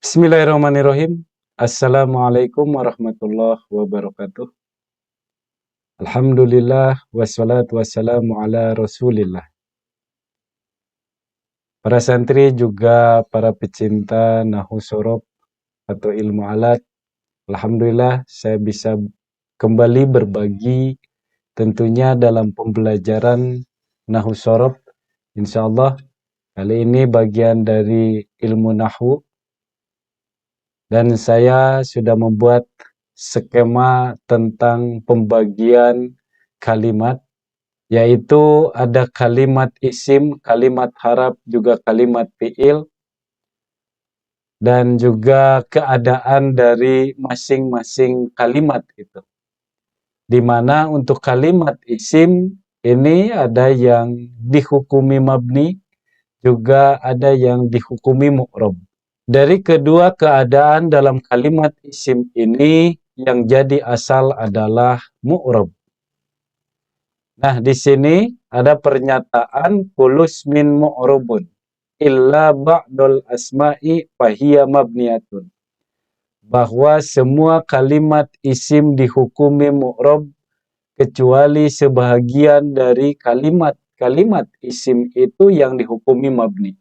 Bismillahirrahmanirrahim. Assalamualaikum warahmatullahi wabarakatuh. Alhamdulillah wassalatu wassalamu ala Rasulillah. Para santri juga para pecinta Nahu Sorob atau ilmu alat, alhamdulillah saya bisa kembali berbagi tentunya dalam pembelajaran Nahu Sorob. Insyaallah kali ini bagian dari ilmu Nahu. Dan saya sudah membuat skema tentang pembagian kalimat, yaitu ada kalimat isim, kalimat haraf, juga kalimat fi'il, dan juga keadaan dari masing-masing kalimat itu. Di mana untuk kalimat isim ini ada yang dihukumi mabni, juga ada yang dihukumi mu'rab. Dari kedua keadaan dalam kalimat isim ini yang jadi asal adalah mu'rab. Nah, di sini ada pernyataan kulus min mu'rabun illa ba'dul asma'i fahiya mabniyatun. Bahwa semua kalimat isim dihukumi mu'rab kecuali sebahagian dari kalimat-kalimat isim itu yang dihukumi mabni.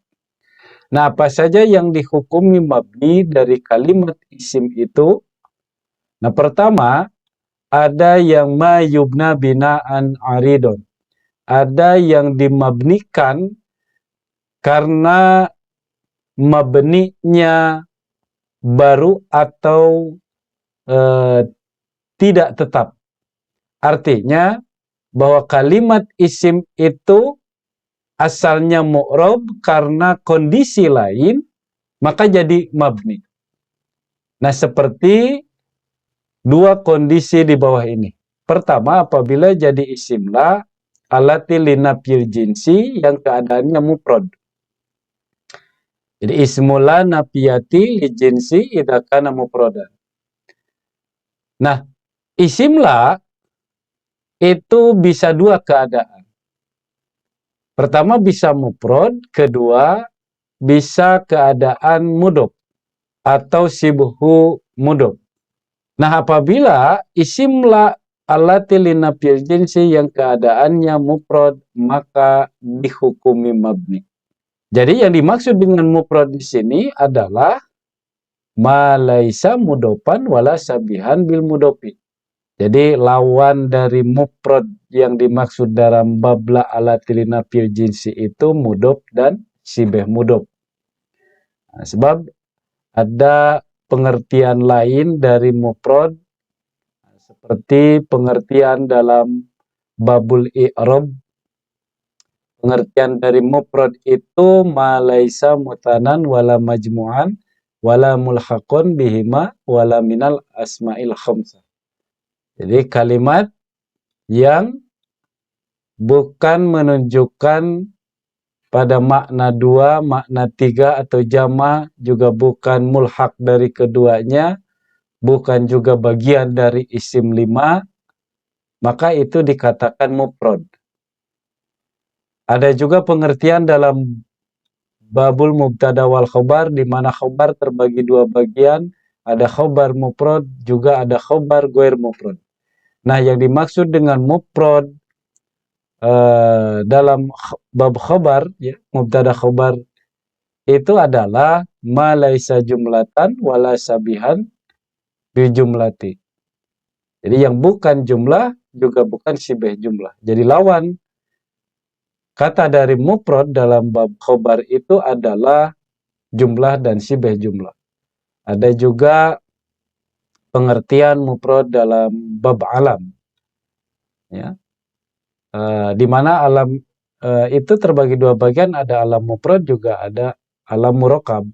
Nah, apa saja yang dihukumi mabni dari kalimat isim itu? Nah, pertama, ada yang ma yubna binaan aridon. Ada yang dimabnikan karena mabninya baru atau tidak tetap. Artinya bahwa kalimat isim itu asalnya mu'rab karena kondisi lain, maka jadi mabni. Nah, seperti dua kondisi di bawah ini. Pertama, apabila jadi isim la alati linafyil jinsi yang keadaannya mufrad. Jadi ismula nafiyati li jinsi idza kana mufradan. Nah, isim la itu bisa dua keadaan. Pertama bisa mufrad, kedua bisa keadaan mudhof atau sibhu mudhof. Nah, apabila isim la allati linafyil jinsi yang keadaannya mufrad, maka dihukumi mabni. Jadi yang dimaksud dengan mufrad di sini adalah ma laisa mudhofan wala sabihan bil mudhofi. Jadi lawan dari mufrad yang dimaksud dalam bab la allati linafyil jinsi itu mudhof dan sibeh mudhof. Nah, sebab ada pengertian lain dari mufrad seperti pengertian dalam babul i'rab. Pengertian dari mufrad itu ma laisa mutanan wala majmu'an wala mulhaqun bihima wala minal asma'il khamsah. Jadi kalimat yang bukan menunjukkan pada makna dua, makna tiga atau jama, juga bukan mulhaq dari keduanya, bukan juga bagian dari isim lima, maka itu dikatakan mufrad. Ada juga pengertian dalam babul mubtada wal khobar, di mana khobar terbagi dua bagian, ada khobar mufrad, juga ada khobar ghair mufrad. Nah, yang dimaksud dengan mufrad dalam bab khobar, ya, mubtada khobar itu adalah ma laisa jumlatan wala sabihan bi jumlati. Jadi yang bukan jumlah juga bukan sibeh jumlah. Jadi lawan kata dari mufrad dalam bab khobar itu adalah jumlah dan sibeh jumlah. Ada juga pengertian mufrad dalam bab alam, ya, di mana alam itu terbagi dua bagian, ada alam mufrad juga ada alam murakkab.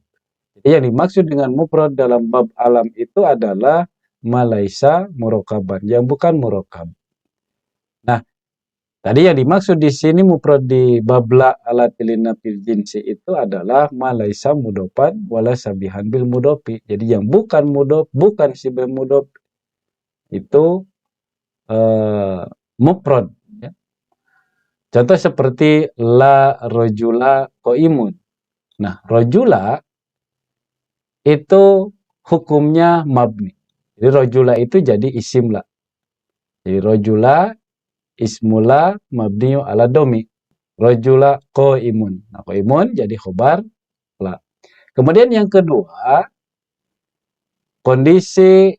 Jadi yang dimaksud dengan mufrad dalam bab alam itu adalah malaisa murakkaban, yang bukan murakkab. Nah, tadi yang dimaksud di sini mufrad di babla alatilina fil jinsi itu adalah malaisa mudofan wala sabihan bil mudofi. Jadi yang bukan mudof, bukan sibeh mudof itu mufrad. Ya. Contoh seperti la rojula qaimun. Nah, rojula itu hukumnya mabni. Jadi rojula itu jadi isim la. Jadi rojula ismula mabniyu ala domi. Rojula imun. Nah, imun jadi khobar la. Kemudian yang kedua, kondisi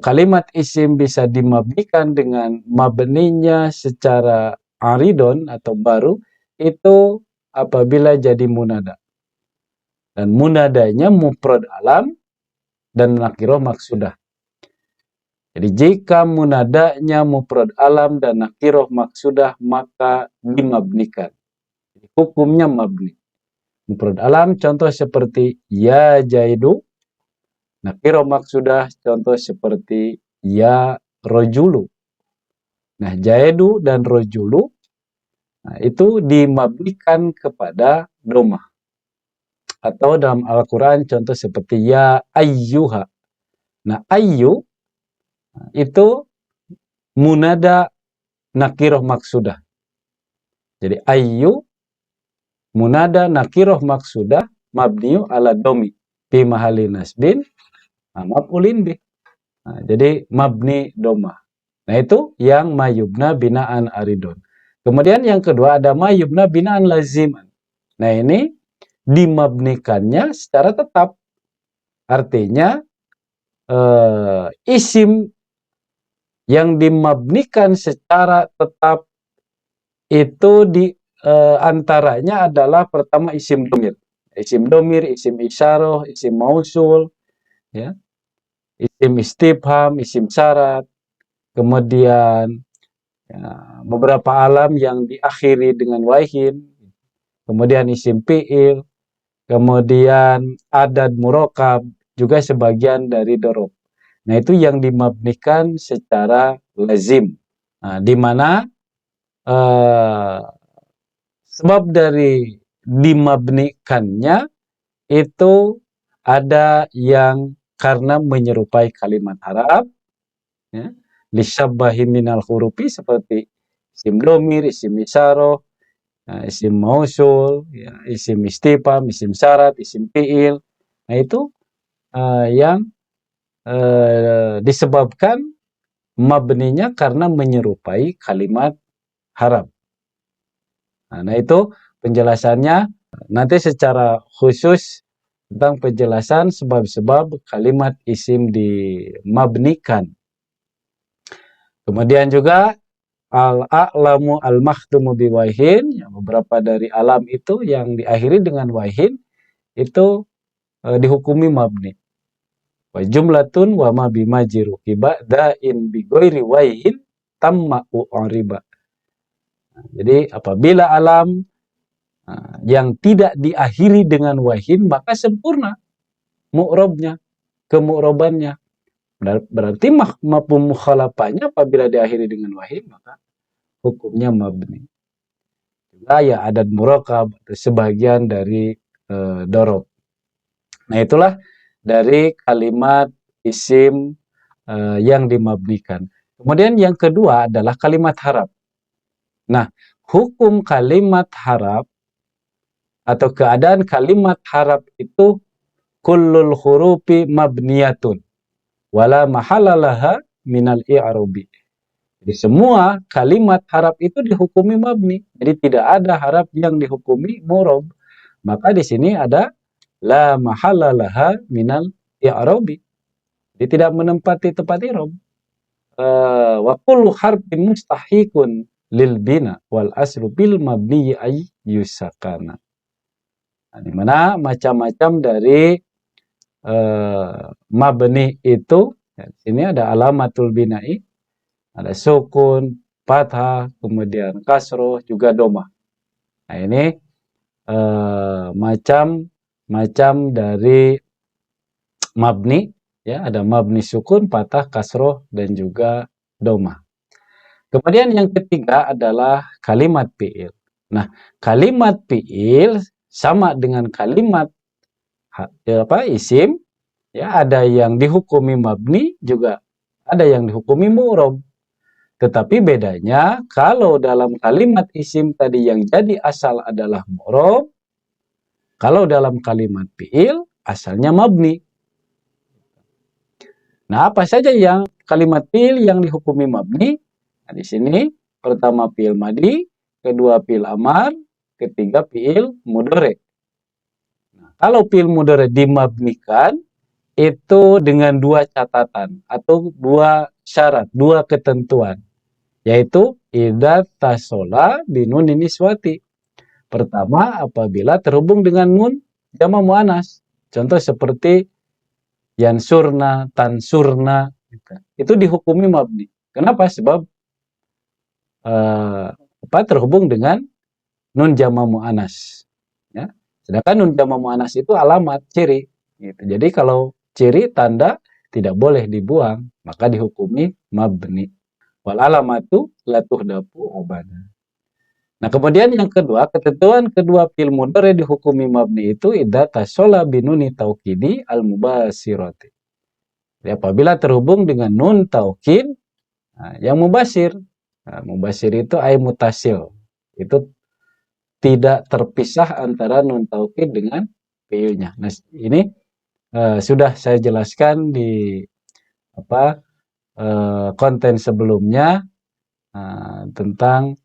kalimat isim bisa dimabnikan dengan mabninya secara aridon atau baru, itu apabila jadi munada. Dan munadanya mufrad alam dan nakiroh maksudah. Jadi jika munadanya mufrad alam dan nakiroh maksudah, maka dimabnikan. Hukumnya mabni. Mufrad alam contoh seperti ya jaidu. Nakiroh maksudah contoh seperti ya rojulu. Nah, jaidu dan rojulu, nah, itu dimabnikan kepada domah. Atau dalam Al-Quran contoh seperti ya ayyuha. Nah, ayyu itu munada nakiroh maksudah. Jadi ayyu munada nakiroh maksudah mabniyu ala domi fi mahali nasbin maf'ulin bih. Nah, jadi mabni domah. Nah, itu yang mayubna binaan aridon. Kemudian yang kedua ada mayubna binaan laziman. Nah, ini dimabnikannya secara tetap. Artinya isim yang dimabnikan secara tetap itu antaranya adalah pertama isim domir. Isim domir, isim isyarah, isim mausul, ya, isim istifham, isim syarat, kemudian ya, beberapa alam yang diakhiri dengan waihin, kemudian isim fi'il, kemudian adad murokab, juga sebagian dari dorob. Nah, itu yang dimabnikan secara lazim. Nah, di mana sebab dari dimabnikannya itu ada yang karena menyerupai kalimat Arab, ya, lisabbahi minal hurufi seperti isim domir, isim isyarah, isim mausul, ya, isim istifham, isim syarat, isim fi'il. Nah, itu yang disebabkan mabninya karena menyerupai kalimat Arab. Nah, itu penjelasannya. Nanti secara khusus tentang penjelasan sebab-sebab kalimat isim dimabnikan. Kemudian juga al-a'lamu al-makhdumu biwaihin, ya, beberapa dari alam itu yang diakhiri dengan waihin itu dihukumi mabni. Wa jumlatun wa ma bimajiru ba'dain bi ghairi waihin tamma u'riba. Jadi apabila alam yang tidak diakhiri dengan waihin, maka sempurna mu'rabnya, kemu'rabannya. Berarti mafhum mukhalafahnya apabila diakhiri dengan waihin, maka hukumnya mabni. Juga ya adad murakab, sebagian dari dorob. Nah, itulah dari kalimat isim yang dimabnikan. Kemudian yang kedua adalah kalimat harap. Nah, hukum kalimat harap atau keadaan kalimat harap itu kullul hurufi mabniyatun wala mahalalaha minal i'rabi. Jadi semua kalimat harap itu dihukumi mabni. Jadi tidak ada harap yang dihukumi mu'rab. Maka di sini ada la mahalalaha minal i'rabi. Jadi tidak menempati tempat i'rab. Wa kullu harfin mustahiqun lil bina wal aslu bil mabni ay yusakana. Nah, di mana macam-macam dari mabni itu, ya, ini ada alamatul bina'i, ada sukun, fathah, kemudian kasroh, juga domah. Nah, ini macam-macam dari mabni, ya, ada mabni sukun, fathah, kasroh, dan juga domah. Kemudian yang ketiga adalah kalimat fi'il. Nah, kalimat fi'il sama dengan kalimat isim, ya, ada yang dihukumi mabni, juga ada yang dihukumi mu'rab. Tetapi bedanya kalau dalam kalimat isim tadi yang jadi asal adalah mu'rab, kalau dalam kalimat fi'il asalnya mabni. Nah, apa saja yang kalimat fi'il yang dihukumi mabni? Nah, di sini pertama fi'il madi, kedua fi'il amar, ketiga fi'il mudhari. Nah, kalau fi'il mudhari dimabnikan itu dengan dua catatan atau dua syarat, dua ketentuan, yaitu idza tasola binun niswati. Pertama, apabila terhubung dengan nun jama muannas. Contoh seperti yansurna, tansurna, gitu. Itu dihukumi mabni. Kenapa? Sebab terhubung dengan nun jama muannas. Ya. Sedangkan nun jama muannas itu alamat, ciri. Gitu. Jadi kalau ciri tanda tidak boleh dibuang, maka dihukumi mabni. Wal alamatu la tuhdafu abadan. Nah, kemudian yang kedua, ketentuan kedua fi'il mudhari dihukumi mabni itu idza tasola binuni taukidi al mubasirati. Ya, apabila terhubung dengan nun taukid yang mubasir. Nah, mubasir itu ay mutasil. Itu tidak terpisah antara nun taukid dengan fi'ilnya. Nah, ini sudah saya jelaskan di konten sebelumnya tentang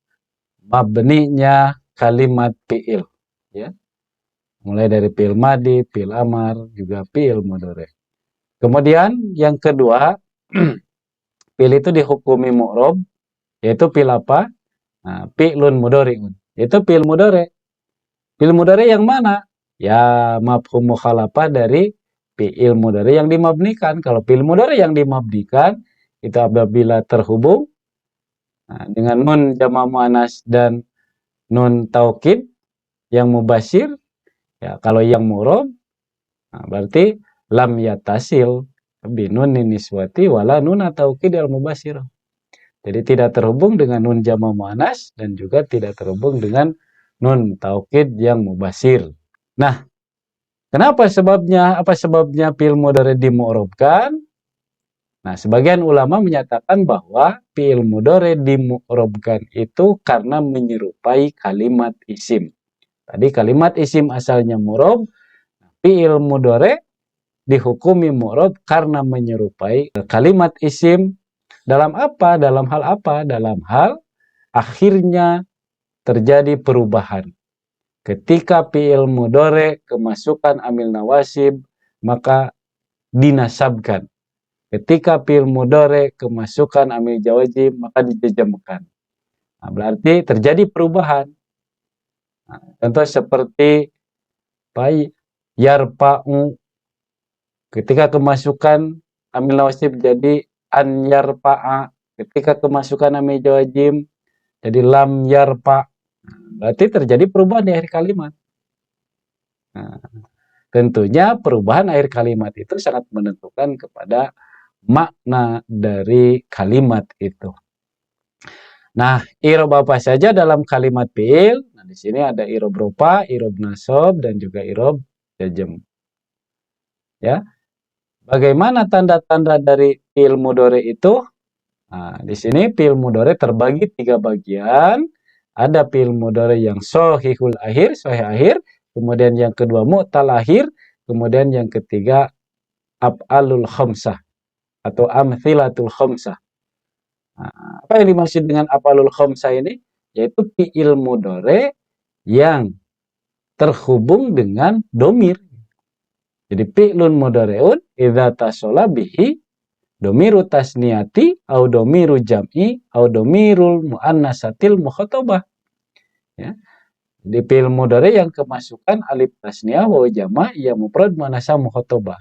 mabninya kalimat fi'il, ya. Mulai dari fi'il madi, fi'il amar, juga fi'il mudhari. Kemudian yang kedua, fi'il itu dihukumi mu'rob, yaitu fi'il apa? Nah, fi'lun mudhari'un. Itu fi'il mudhari. Fi'il mudhari yang mana? Ya, mafhum mukhalafah dari fi'il mudhari yang dimabnikan. Kalau fi'il mudhari yang dimabnikan itu apabila terhubung dengan nun jama' muannas dan nun taukid yang mubashir, ya kalau yang mu'rob berarti lam yatasil binun niswati wala nun taukid al mubashir. Jadi tidak terhubung dengan nun jama' muannas dan juga tidak terhubung dengan nun taukid yang mubashir. Nah, kenapa sebabnya? Apa sebabnya fi'il mudhari dimu'rabkan? Nah, sebagian ulama menyatakan bahwa fi'il mudhari dimu'rabkan itu karena menyerupai kalimat isim. Tadi kalimat isim asalnya mu'rab, fi'il mudhari dihukumi mu'rab karena menyerupai kalimat isim. Dalam apa? Dalam hal apa? Dalam hal akhirnya terjadi perubahan. Ketika fi'il mudhari kemasukan amil nawasib, maka dinasabkan. Ketika fi'il mudhari kemasukan amil jawazim, maka dijazamkan. Nah, berarti terjadi perubahan. Nah, contoh seperti yarpa'u, ketika kemasukan amil nawasib jadi an yarpa'a, ketika kemasukan amil jawazim jadi lam yarpa'. Berarti terjadi perubahan di akhir kalimat. Nah, tentunya perubahan akhir kalimat itu sangat menentukan kepada makna dari kalimat itu. Nah, i'rab apa saja dalam kalimat fi'il? Nah, di sini ada i'rab rufa, i'rab nasab, dan juga i'rab jazm. Ya. Bagaimana tanda-tanda dari fi'il mudhari itu? Nah, di sini fi'il mudhari terbagi 3 bagian. Ada fi'il mudhari yang shahihul akhir, sahih akhir, kemudian yang kedua mu'tal akhir, kemudian yang ketiga af'alul khamsah atau amthilatul khamsah. Nah, apa yang dimaksud dengan af'alul khamsah ini? Yaitu fi'il mudhari yang terhubung dengan domir. Jadi fi'lun mudhari'un idza tasala bihi domiru tasniyati au domiru jam'i au domirul muannasatil mukhatabah. Ya. Di fi'il mudhari yang kemasukan alif tasniyah wa jama' yang mufrad muannasah mukhatabah.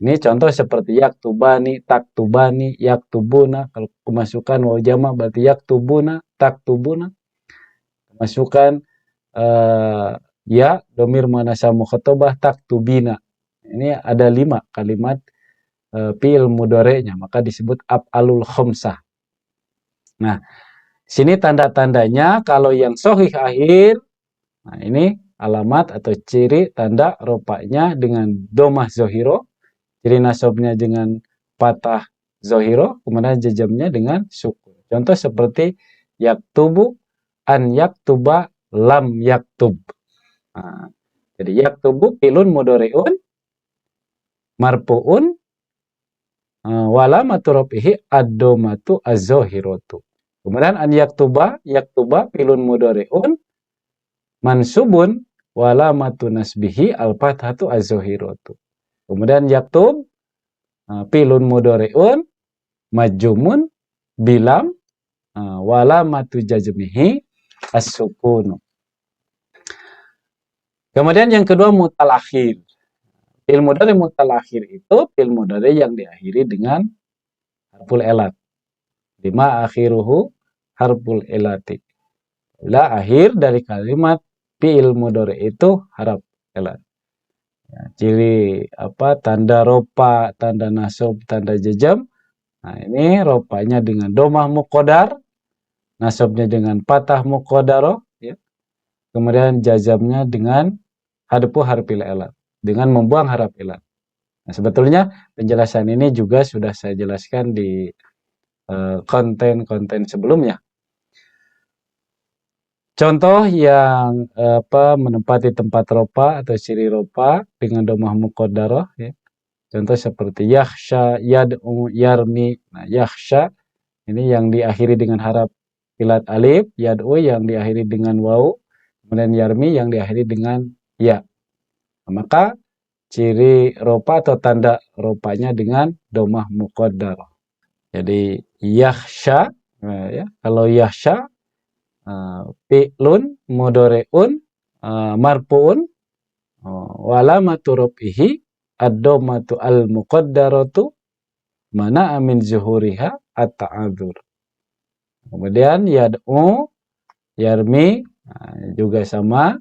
Ini contoh seperti yaktubani, taktubani, yaktubuna. Kalau kemasukan wa jama' berarti yaktubuna, taktubuna. Kemasukan ya domir muannasah mukhatabah taktubina. Ini ada 5 kalimat fi'il mudhari'nya, maka disebut af'alul khamsah. Nah, sini tanda-tandanya kalau yang sahih akhir, nah ini alamat atau ciri tanda rofa'nya dengan domah zohiro, ciri nasabnya dengan patah zohiro, kemudian jazamnya dengan sukun. Contoh seperti yaktubu, an yaktuba, lam yaktub. Nah, Jadi yaktubu fi'lun mudhari'un marfu'un walamatu raf'ihi ad-dhammatu az-zahiratu. Kemudian an yaktuba fi'lun mudhari'un mansubun walamatu nasbihi al-fathatu az-zahiratu. Kemudian yaktub fi'lun mudhari'un majzumun bilam walamatu jazmihi as-sukunu. Kemudian yang kedua mutalakhir. Fi'il mudhari mutalakhir itu fi'il mudhari yang diakhiri dengan harful elat. Lima akhiruhu harful elati. Bila akhir dari kalimat fi'il mudhari itu harf elat. Ya, ciri apa? Tanda ropa, tanda nasab, tanda jazm. Nah, ini ropanya dengan domah muqaddar, nasabnya dengan patah muqaddarah, ya. Kemudian jazamnya dengan hadfu harfil elat, dengan membuang harf elat. Nah, sebetulnya penjelasan ini juga sudah saya jelaskan di konten-konten sebelumnya. Contoh yang menempati tempat ropa atau ciri ropa dengan domah muqaddarah, ya. Contoh seperti yakhsha, yad'u, yarmi. Nah, yakhsha ini yang diakhiri dengan haraf ilat alif, yad'u yang diakhiri dengan waw, kemudian yarmi yang diakhiri dengan ya. Nah, maka ciri ropa atau tanda ropanya dengan domah muqaddarah. Jadi yakhsha, ya, kalau yakhsha fi'lun mudhari'un marfu'un walamatu raf'ihi ad-dhammatu al-muqaddaratu mana min zuhuriha at-ta'adzur. Kemudian yad'u, yarmi, juga sama,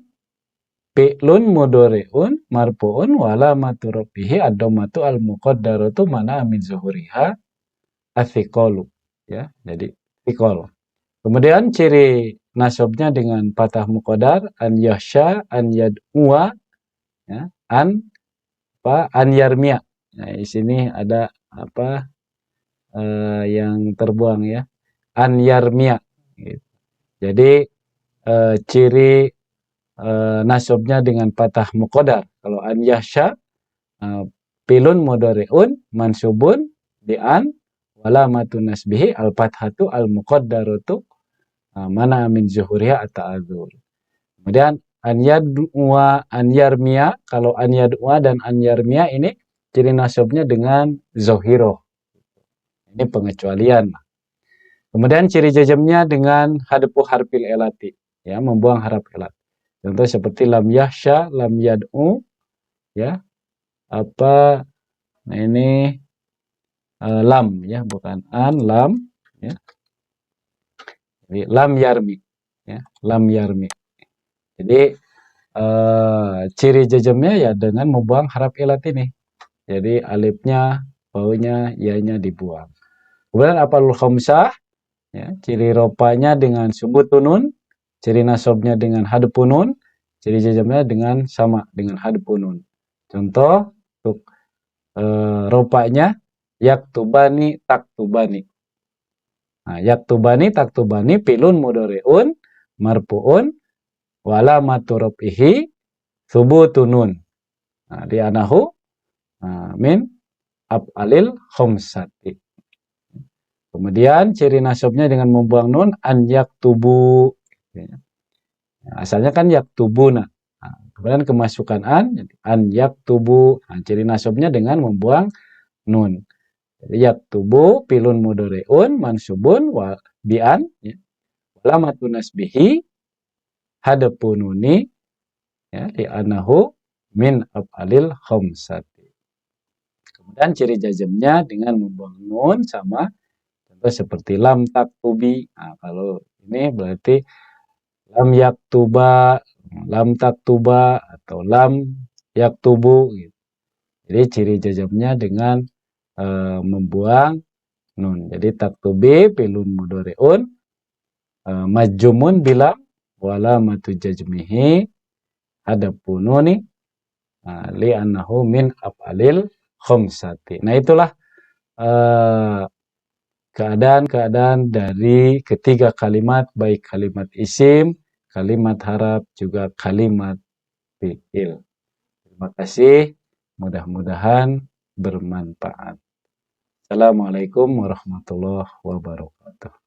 fi'lun mudhari'un marfu'un walamatu raf'ihi ad-dhammatu al-muqaddaratu mana min zuhuriha athiqalu, ya. Jadi thiqal. Kemudian ciri nasabnya dengan patah muqaddar an yahsha, an yad'uwa, ya, an yarmiya. Nah, di sini ada yang terbuang, ya, an yarmiya. Gitu. Jadi ciri nasabnya dengan patah muqaddar. Kalau an yahsha fi'lun mudhari'un mansubun bi an walamatu nasbihi al-fathatu al-muqaddaratu mana min zuhuriha at-ta'adzur. Kemudian an yad'uwa, an yarmiya. Kalau an yad'uwa dan an yarmiya ini ciri nasabnya dengan zahirah. Ini pengecualian. Kemudian ciri jazmnya dengan hadfu harfil elati, ya, membuang harf elat. Contoh seperti lam yahsha, lam yad'u, ya. Nah ini lam, ya, bukan an, lam, ya. Jadi lam yarmi, ya, lam yarmi. Jadi ciri jazmnya ya dengan membuang harf elat ini. Jadi alifnya, wawunya, ya-nya dibuang. Kemudian apalul khamsah, ya, ciri ropanya dengan subutun nun, ciri nasabnya dengan hadfun nun, ciri jazmnya dengan sama dengan hadfun nun. Contoh untuk ropanya yaktubani, taktubani. Nah, yaktubani, taktubani fi'lun mudhari'un marfu'un walamatu raf'ihi subutun nun. Nah, di anahu min af'alil khamsati. Kemudian ciri nasabnya dengan membuang nun an yaktubu. Nah, asalnya kan yaktubuna. Nah, kemudian kemasukan an yaktubu. Nah, ciri nasabnya dengan membuang nun. Jadi yaktubu fi'lun mudhari'un mansubun wa bi an, ya. Walamatu nasbihi hadfun nuni, ya, di anahu min af'alil khamsati. Kemudian ciri jazmnya dengan membuang nun sama. Contoh seperti lam taktubi. Nah, kalau ini berarti lam yaktuba, lam taktuba, atau lam yaktubu, gitu. Jadi ciri jazmnya dengan membuang nun. Jadi taktubi fi'lun mudhari'un majzumun bilam walamatu jazmihi hadfun nuni li annahu min af'alil khamsati. Nah, itulah keadaan-keadaan dari ketiga kalimat, baik kalimat isim, kalimat haraf, juga kalimat fi'il. Terima kasih, mudah-mudahan bermanfaat. Assalamualaikum warahmatullahi wabarakatuh.